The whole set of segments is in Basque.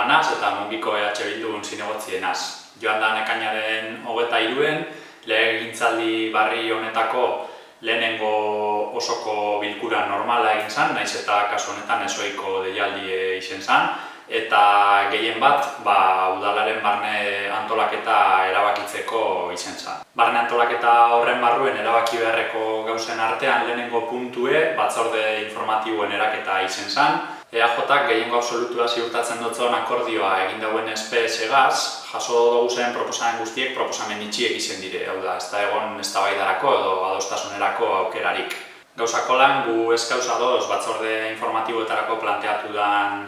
Arteaganaz eta Mungiko Bildun zinegotzienaz. Joan da ekainaren 23. Legegintzaldi barri honetako lehenengo osoko bilkura normala egin zen, naiz eta kasu honetan ezoiko deialdi izen zen, eta gehien bat udalaren barne antolaketa erabakitzeko izen zen. Barne antolaketa horren barruen erabaki beharreko gauzen artean lehenengo puntue batzorde informatiboen eraketa izen zen. EAJak gehiengo absolutua ziurtatzen dutzen akordioa egin dauen SPS-gaz, jaso dugu zen proposamen guztiek proposamen itxiek izen dire, hau da, ez da egon eztabaidarako edo adostasunerako aukerarik. Gauzako lan, gu ez gauza doz batzorde informatiboetarako planteatu den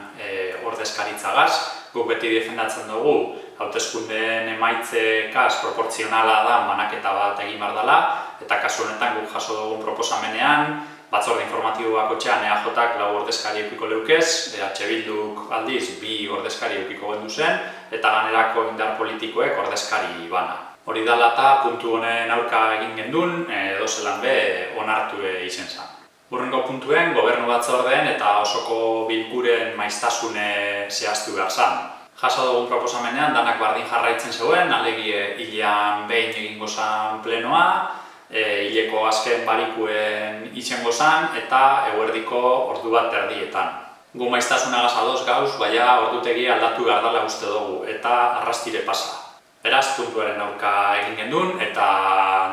ordezkaritzagaz, guk beti defendatzen dugu, hauteskundeen emaitzekaz proportzionala da banaketa bat egin behar dela, eta kasu honetan guk jaso dugun proposamenean, batzorde informatibo bakotxean EAJak 4 ordezkari eukiko leukez, Bilduk aldiz 2 ordezkari eukiko gendu zen, eta ganerako indar politikoek ordezkari bana. Hori dela eta puntu honen aurka egin gendun, edozelan be onartu izen zen. Hurrengo puntuen, gobernu batzordeen eta osoko bilkuren maiztasune zehaztu behar zen. Jaso dugun proposamenean, danak bardin jarraitzen zeuen, alegie hilean behin egingo zen plenoa, hileko azken barikuen itxengo zen eta eguerdiko ordu bat erdietan. Gu maiztasunagaz adoz gauz, baina ordutegi aldatu behar dela uste dugu eta arrastire pasa. Beraz, puntuaren aurka egin gendun eta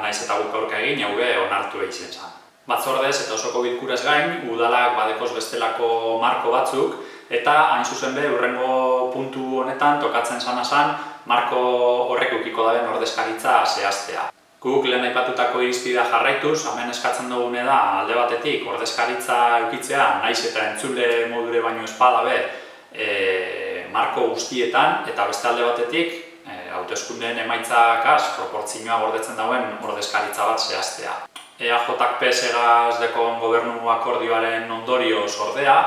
naiz eta guk aurka egin hauge onartu izen zen. Batzordez eta osoko bilkurez gain, udalak badekoz bestelako marko batzuk eta hain zuzen be hurrengo puntu honetan tokatzen zen marko horrek eukiko daben ordezkaritza zehaztea. Guk lehen aipatutako irizpidea jarraituz, hemen eskatzen dugune da alde batetik ordezkaritza eukitzea, naiz eta entzule modure baino espada be marko guztietan, eta beste alde batetik hauteskundeen emaitzakaz proportzioa gordetzen dauen ordezkaritza bat zehaztea. EAJak PS-gaz dekon gobernu akordioaren ondorioz ordea,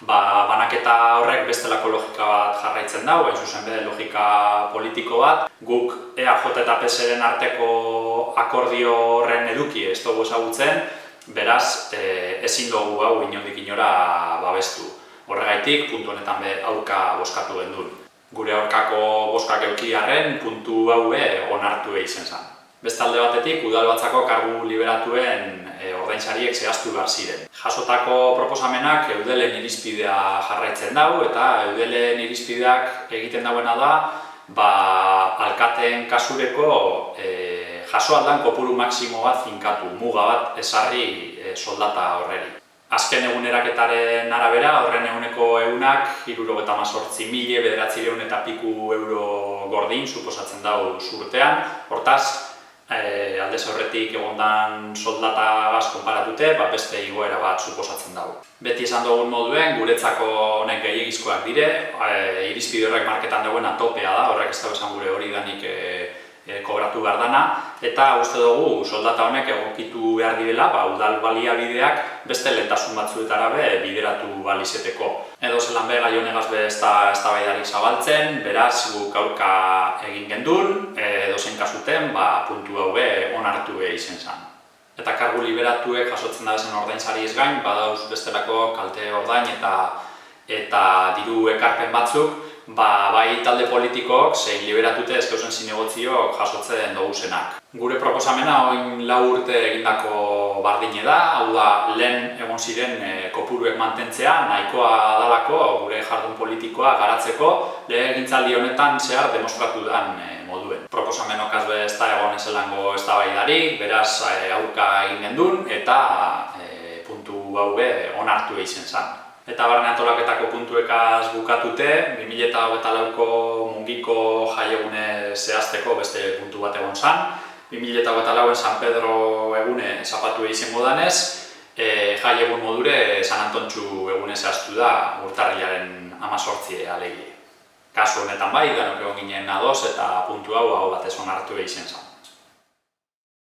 banaketa horrek bestelako logika bat jarraitzen dago, hain zuzen bere logika politiko bat. Guk EAJ eta PSren arteko akordio horren eduki ez dugu ezagutzen, beraz ezin dugu hau inondik inora babestu. Horregaitik, puntu honetan be aurka bozkatu gendun. Gure aurkako bozkak eukiarren puntu hau onartu izen zen. Bestalde batetik, udalbatzako kargu liberatuen ordainsariek zehaztu behar ziren. Jasotako proposamenak eudelen irizpidea jarraitzen dago eta eudelen irizpideak egiten dauena da alkateen kasureko jaso aldan kopuru maksimo bat finkatu, muga bat ezarri soldata horreri. Azken eguneraketaren arabera, horren eguneko egunak 78.900 eta piku euro gordin suposatzen dago urtean. Hortaz, aldez aurretik egondan soldatagaz konparatute, beste igoera bat suposatzen dago. Beti esan dugun moduen, guretzako honek gehiagizkoak dire, irizpide horrek marketan dagoena topea da, horrek ez da esan gure hori danik kobratu behar dana, eta uste dugu soldata honek egokitu behar direla, udal baliabideak beste lehentasun batzuetara bideratu balizeteko. Edo zelan be gai honegaz be ez da eztabaidarik zabaltzen, beraz guk aurka egin gendun, edozein kasuten puntu hau onartu izen zen. Eta kargu liberatuek jasotzen da bezen ordainsari ez gain, badauz bestelako kalte ordain eta diru ekarpen batzuk, bai talde politikok zein liberatute ezkeusen zinegotziok jasotzen duguzenak. Gure proposamena oin 4 urte egindako bardine da, hau da lehen egon ziren kopuruek mantentzea, nahikoa dalako gure jardun politikoa garatzeko legegintzaldi honetan zehar demostratu den moduen. Proposamenok ez da egon ezelango eztabaidarik, beraz aurka egin gendun eta puntu hau onartu izen zen. Eta barne antolaketako puntuekaz bukatute, 2024ko Mungiko jaiegune zehazteko beste puntu bat egon zen. 2024en San Pedro egune zapatu izango danez, jaiegun modure San Antontxu egune zehaztu da urtarrilaren 18 alegi. Kasu honetan bai, danok egon ginen ados eta puntu hau batez onartu izan zen.